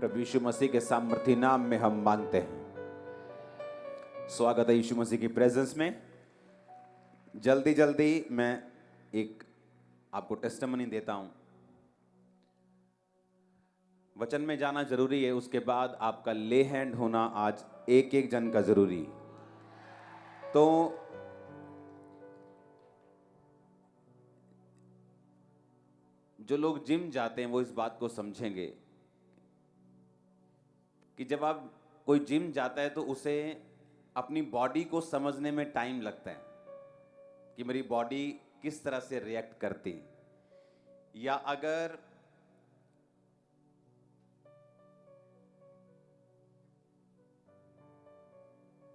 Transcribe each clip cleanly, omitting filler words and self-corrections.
प्रभु यीशु मसीह के सामर्थी नाम में हम मांगते हैं। स्वागत है यीशु मसीह की प्रेजेंस में। जल्दी जल्दी मैं एक आपको टेस्टिमनी देता हूं। वचन में जाना जरूरी है, उसके बाद आपका ले हैंड होना आज एक एक जन का जरूरी है। तो जो लोग जिम जाते हैं वो इस बात को समझेंगे कि जब आप कोई जिम जाता है तो उसे अपनी बॉडी को समझने में टाइम लगता है कि मेरी बॉडी किस तरह से रिएक्ट करती है। या अगर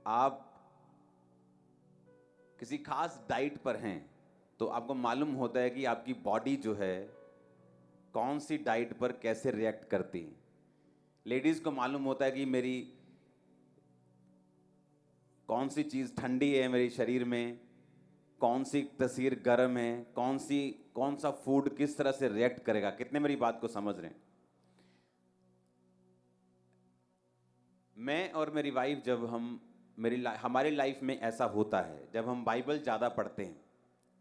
आप किसी खास डाइट पर हैं तो आपको मालूम होता है कि आपकी बॉडी जो है कौन सी डाइट पर कैसे रिएक्ट करती है। लेडीज को मालूम होता है कि मेरी कौन सी चीज ठंडी है मेरे शरीर में, कौन सी तस्वीर गर्म है, कौन सा फूड किस तरह से रिएक्ट करेगा। कितने मेरी बात को समझ रहे हैं? मैं और मेरी वाइफ जब हमारी लाइफ में ऐसा होता है, जब हम बाइबल ज्यादा पढ़ते हैं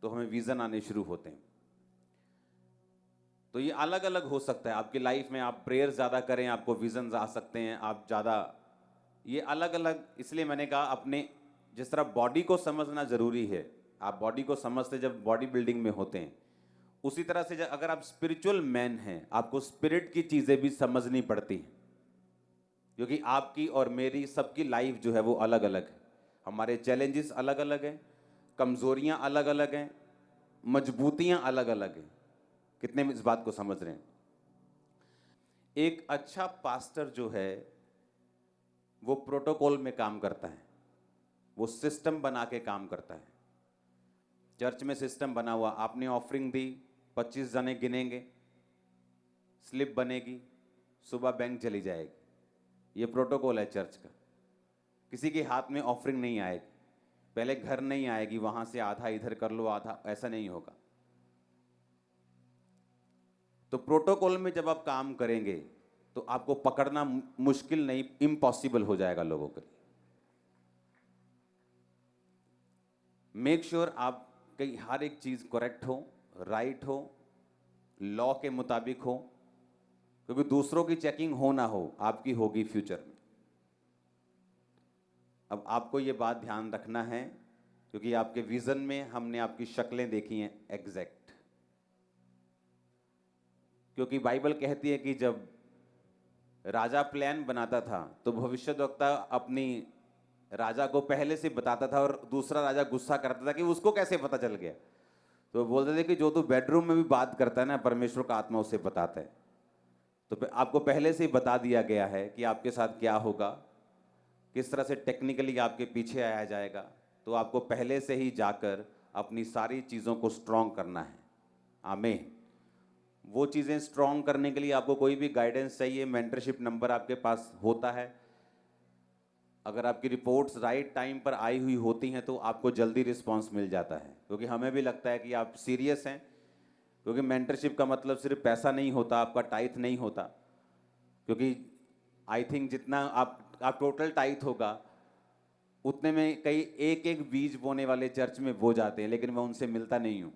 तो हमें विजन आने शुरू होते हैं। तो ये अलग अलग हो सकता है आपकी लाइफ में। आप प्रेयर ज्यादा करें, आपको विजन आ सकते हैं। आप ज्यादा, ये अलग अलग, इसलिए मैंने कहा अपने जिस तरह बॉडी को समझना जरूरी है, आप बॉडी को समझते जब बॉडी बिल्डिंग में होते हैं, उसी तरह से अगर आप स्पिरिचुअल मैन हैं आपको स्पिरिट की चीजें भी समझनी पड़ती हैं, क्योंकि आपकी और मेरी सबकी लाइफ जो है वो अलग अलग है। हमारे चैलेंजेस अलग अलग हैं, कमजोरियां अलग अलग हैं, मजबूतियां अलग अलग हैं। कितने इस बात को समझ रहे हैं? एक अच्छा पास्टर जो है वो प्रोटोकॉल में काम करता है, वो सिस्टम बना के काम करता है। चर्च में सिस्टम बना हुआ, आपने ऑफरिंग दी, 25 जने गिनेंगे, स्लिप बनेगी, सुबह बैंक चली जाएगी। ये प्रोटोकॉल है चर्च का। किसी के हाथ में ऑफरिंग नहीं आएगी, पहले घर नहीं आएगी, वहां से आधा इधर कर लो आधा, ऐसा नहीं होगा। तो प्रोटोकॉल में जब आप काम करेंगे तो आपको पकड़ना मुश्किल नहीं, इम्पॉसिबल हो जाएगा लोगों के लिए। मेक श्योर आपकी हर एक चीज करेक्ट हो, राइट हो, लॉ के मुताबिक हो, क्योंकि दूसरों की चेकिंग हो ना हो, आपकी होगी फ्यूचर में। अब आपको ये बात ध्यान रखना है, क्योंकि आपके विजन में हमने आपकी शक्लें देखी हैं एग्जैक्ट। क्योंकि बाइबल कहती है कि जब राजा प्लान बनाता था तो भविष्यद्वक्ता अपनी राजा को पहले से बताता था, और दूसरा राजा गुस्सा करता था कि उसको कैसे पता चल गया। तो बोलते थे कि जो तू बेडरूम में भी बात करता है ना, परमेश्वर का आत्मा उसे बताता है। तो आपको पहले से ही बता दिया गया है कि आपके साथ क्या होगा, किस तरह से टेक्निकली आपके पीछे आया जाएगा। तो आपको पहले से ही जाकर अपनी सारी चीज़ों को स्ट्रॉन्ग करना है। आमीन। वो चीज़ें स्ट्रॉन्ग करने के लिए आपको कोई भी गाइडेंस चाहिए, मेंटरशिप नंबर आपके पास होता है। अगर आपकी रिपोर्ट्स राइट टाइम पर आई हुई होती हैं तो आपको जल्दी रिस्पांस मिल जाता है, क्योंकि हमें भी लगता है कि आप सीरियस हैं। क्योंकि मेंटरशिप का मतलब सिर्फ पैसा नहीं होता, आपका टाइथ नहीं होता। क्योंकि आई थिंक जितना आप टोटल टाइथ होगा उतने में कई एक एक बीज बोने वाले चर्च में बो जाते हैं, लेकिन मैं उनसे मिलता नहीं हूँ।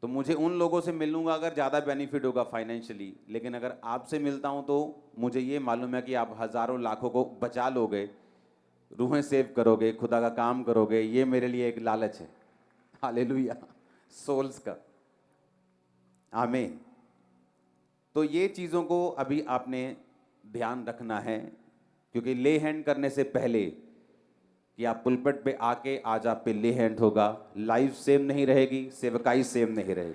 तो मुझे उन लोगों से मिलूंगा अगर ज़्यादा बेनिफिट होगा फाइनेंशियली, लेकिन अगर आपसे मिलता हूं तो मुझे ये मालूम है कि आप हज़ारों लाखों को बचा लोगे, रूहें सेव करोगे, खुदा का काम करोगे। ये मेरे लिए एक लालच है। हालेलुया, सोल्स का। आमीन। तो ये चीज़ों को अभी आपने ध्यान रखना है, क्योंकि ले हैंड करने से पहले कि आप पुलपट पे आके आज आप पे ले हैंड होगा, लाइफ सेम नहीं रहेगी, सेवकाई सेम नहीं रहेगी।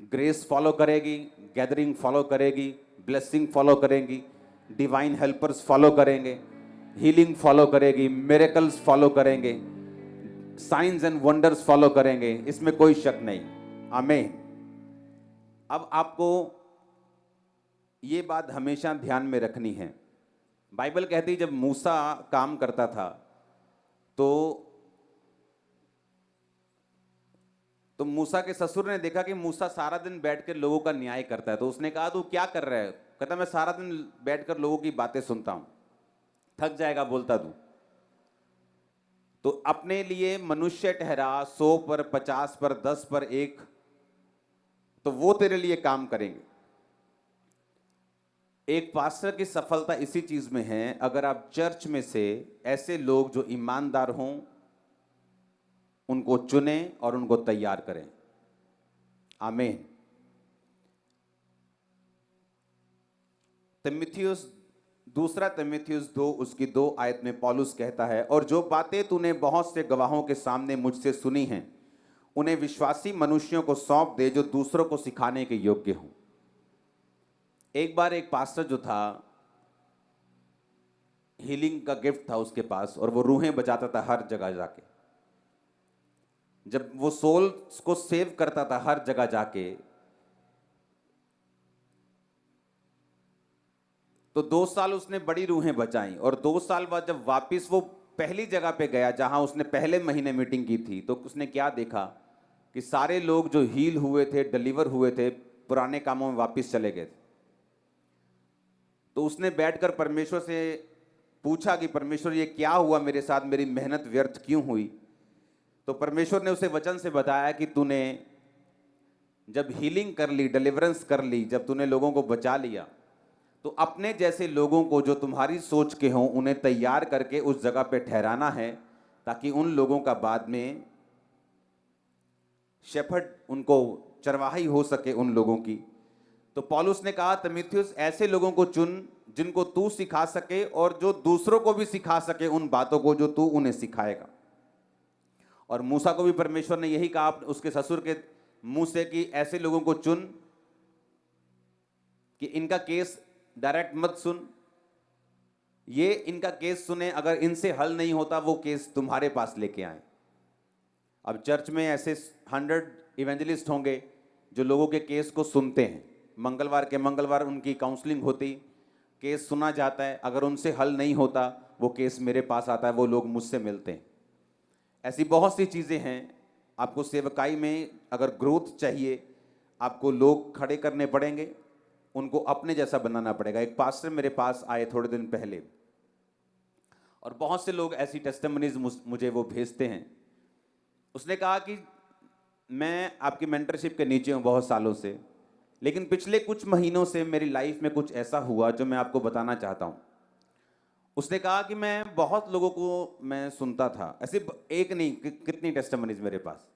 ग्रेस फॉलो करेगी, गैदरिंग फॉलो करेगी, ब्लेसिंग फॉलो करेंगी, डिवाइन हेल्पर्स फॉलो करेंगे, हीलिंग फॉलो करेगी, मिरेकल्स फॉलो करेंगे, साइंस एंड वंडर्स फॉलो करेंगे, इसमें कोई शक नहीं। आमीन। अब आपको ये बात हमेशा ध्यान में रखनी है। बाइबल कहती है जब मूसा काम करता था तो तो मूसा के ससुर ने देखा कि मूसा सारा दिन बैठकर लोगों का न्याय करता है, तो उसने कहा तू क्या कर रहा है? कहता मैं सारा दिन बैठकर लोगों की बातें सुनता हूं, थक जाएगा बोलता तू। तो अपने लिए मनुष्य ठहरा, 100 पर, 50 पर, 10 पर, 1, तो वो तेरे लिए काम करेंगे। एक पास्टर की सफलता इसी चीज में है, अगर आप चर्च में से ऐसे लोग जो ईमानदार हों उनको चुने और उनको तैयार करें। आमीन। तीमुथियुस, दूसरा तीमुथियुस 2 उसकी 2 आयत में पौलुस कहता है, और जो बातें तूने बहुत से गवाहों के सामने मुझसे सुनी हैं उन्हें विश्वासी मनुष्यों को सौंप दे जो दूसरों को सिखाने के योग्य हों। एक बार एक पास्टर जो था, हीलिंग का गिफ्ट था उसके पास, और वो रूहें बजाता था हर जगह जाके। जब वो सोल्स को सेव करता था हर जगह जाके, तो 2 साल उसने बड़ी रूहें बचाई, और 2 साल बाद जब वापस वो पहली जगह पे गया जहां उसने पहले महीने मीटिंग की थी, तो उसने क्या देखा कि सारे लोग जो हील हुए थे, डिलीवर हुए थे, पुराने कामों में वापस चले गए थे। तो उसने बैठकर परमेश्वर से पूछा कि परमेश्वर ये क्या हुआ मेरे साथ, मेरी मेहनत व्यर्थ क्यों हुई? तो परमेश्वर ने उसे वचन से बताया कि तूने जब हीलिंग कर ली, डिलीवरेंस कर ली, जब तूने लोगों को बचा लिया, तो अपने जैसे लोगों को जो तुम्हारी सोच के हों उन्हें तैयार करके उस जगह पे ठहराना है, ताकि उन लोगों का बाद में शेफर्ड, उनको चरवाही हो सके उन लोगों की। तो पौलुस ने कहा तीमुथियुस ऐसे लोगों को चुन जिनको तू सिखा सके और जो दूसरों को भी सिखा सके उन बातों को जो तू उन्हें सिखाएगा। और मूसा को भी परमेश्वर ने यही कहा उसके ससुर के मुंह से कि ऐसे लोगों को चुन कि इनका केस डायरेक्ट मत सुन, ये इनका केस सुने, अगर इनसे हल नहीं होता वो केस तुम्हारे पास लेके आए। अब चर्च में ऐसे 100 इवेंजलिस्ट होंगे जो लोगों के केस को सुनते हैं। मंगलवार के मंगलवार उनकी काउंसलिंग होती, केस सुना जाता है, अगर उनसे हल नहीं होता वो केस मेरे पास आता है, वो लोग मुझसे मिलते हैं। ऐसी बहुत सी चीज़ें हैं। आपको सेवकाई में अगर ग्रोथ चाहिए, आपको लोग खड़े करने पड़ेंगे, उनको अपने जैसा बनाना पड़ेगा। एक पास्टर मेरे पास आए थोड़े दिन पहले, और बहुत से लोग ऐसी टेस्टिमनीज मुझे वो भेजते हैं। उसने कहा कि मैं आपकी मेंटरशिप के नीचे हूँ बहुत सालों से, लेकिन पिछले कुछ महीनों से मेरी लाइफ में कुछ ऐसा हुआ जो मैं आपको बताना चाहता हूँ। उसने कहा कि मैं बहुत लोगों को मैं सुनता था, ऐसे एक नहीं कितनी टेस्टिमनीज मेरे पास,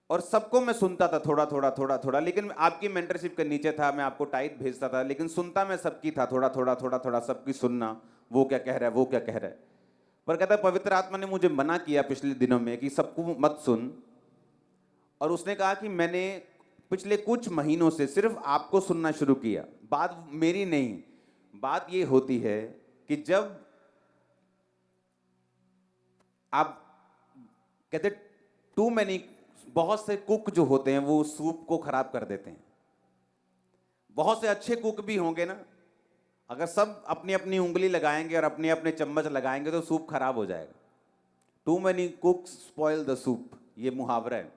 और सबको मैं सुनता था थोड़ा थोड़ा थोड़ा थोड़ा, लेकिन आपकी मेंटरशिप के नीचे था, मैं आपको टाइट भेजता था, लेकिन सुनता मैं सबकी था, थोड़ा थोड़ा थोड़ा थोड़ा सबकी सुनना, वो क्या कह रहा है, वो क्या कह रहा है। पर कहता है पवित्र आत्मा ने मुझे मना किया पिछले दिनों में कि सबको मत सुन। और उसने कहा कि मैंने पिछले कुछ महीनों से सिर्फ आपको सुनना शुरू किया। बात मेरी नहीं, बात ये होती है कि जब आप कहते टू मैनी, बहुत से कुक जो होते हैं वो सूप को खराब कर देते हैं। बहुत से अच्छे कुक भी होंगे ना, अगर सब अपनी अपनी उंगली लगाएंगे और अपने अपने चम्मच लगाएंगे तो सूप खराब हो जाएगा। Too many cooks spoil the soup, ये मुहावरा है।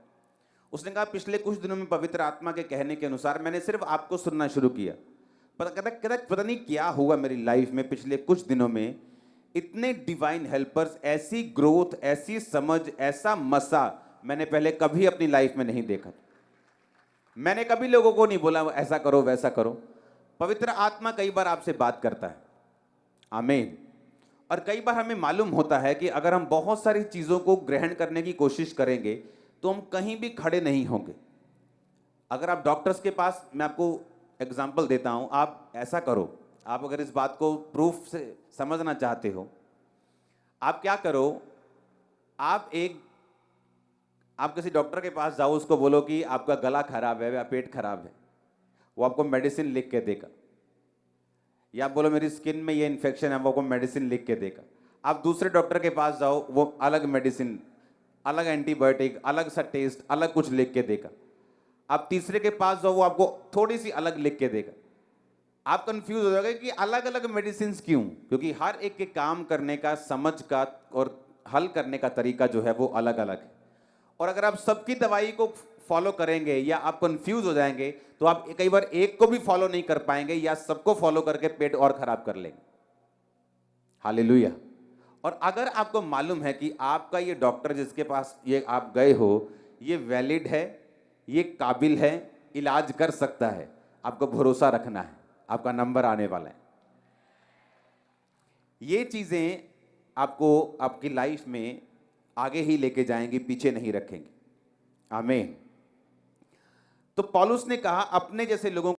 उसने कहा पिछले कुछ दिनों में पवित्र आत्मा के कहने के अनुसार मैंने सिर्फ आपको सुनना शुरू किया। कहता पता नहीं क्या हुआ मेरी लाइफ में पिछले कुछ दिनों में, इतने डिवाइन हेल्पर्स, ऐसी ग्रोथ, ऐसी समझ, ऐसा मसा मैंने पहले कभी अपनी लाइफ में नहीं देखा। मैंने कभी लोगों को नहीं बोला ऐसा करो वैसा करो। पवित्र आत्मा कई बार आपसे बात करता है। आमीन। और कई बार हमें मालूम होता है कि अगर हम बहुत सारी चीजों को ग्रहण करने की कोशिश करेंगे तो हम कहीं भी खड़े नहीं होंगे। अगर आप डॉक्टर्स के पास, मैं आपको एग्जाम्पल देता हूं, आप ऐसा करो, आप अगर इस बात को प्रूफ से समझना चाहते हो, आप क्या करो, आप किसी डॉक्टर के पास जाओ, उसको बोलो कि आपका गला खराब है या पेट खराब है, वो आपको मेडिसिन लिख के देगा। या आप बोलो मेरी स्किन में ये इन्फेक्शन है, वो आपको मेडिसिन लिख के देगा। आप दूसरे डॉक्टर के पास जाओ, वो अलग मेडिसिन, अलग एंटीबायोटिक, अलग सा टेस्ट, अलग कुछ लिख के देगा। आप तीसरे के पास जाओ, वो आपको थोड़ी सी अलग लिख के देगा। आप कंफ्यूज हो जाओगे कि अलग अलग मेडिसिन क्यों, क्योंकि हर एक के काम करने का, समझ का और हल करने का तरीका जो है वो अलग अलग है। और अगर आप सबकी दवाई को फॉलो करेंगे या आप कंफ्यूज हो जाएंगे तो आप कई बार एक को भी फॉलो नहीं कर पाएंगे या सबको फॉलो करके पेट और खराब कर लेंगे। हालेलुया। और अगर आपको मालूम है कि आपका ये डॉक्टर जिसके पास ये आप गए हो ये वैलिड है, ये काबिल है, इलाज कर सकता है, आपको भरोसा रखना है, आपका नंबर आने वाला है। ये चीजें आपको आपकी लाइफ में आगे ही लेके जाएंगी, पीछे नहीं रखेंगी। आमीन। तो पौलुस ने कहा अपने जैसे लोगों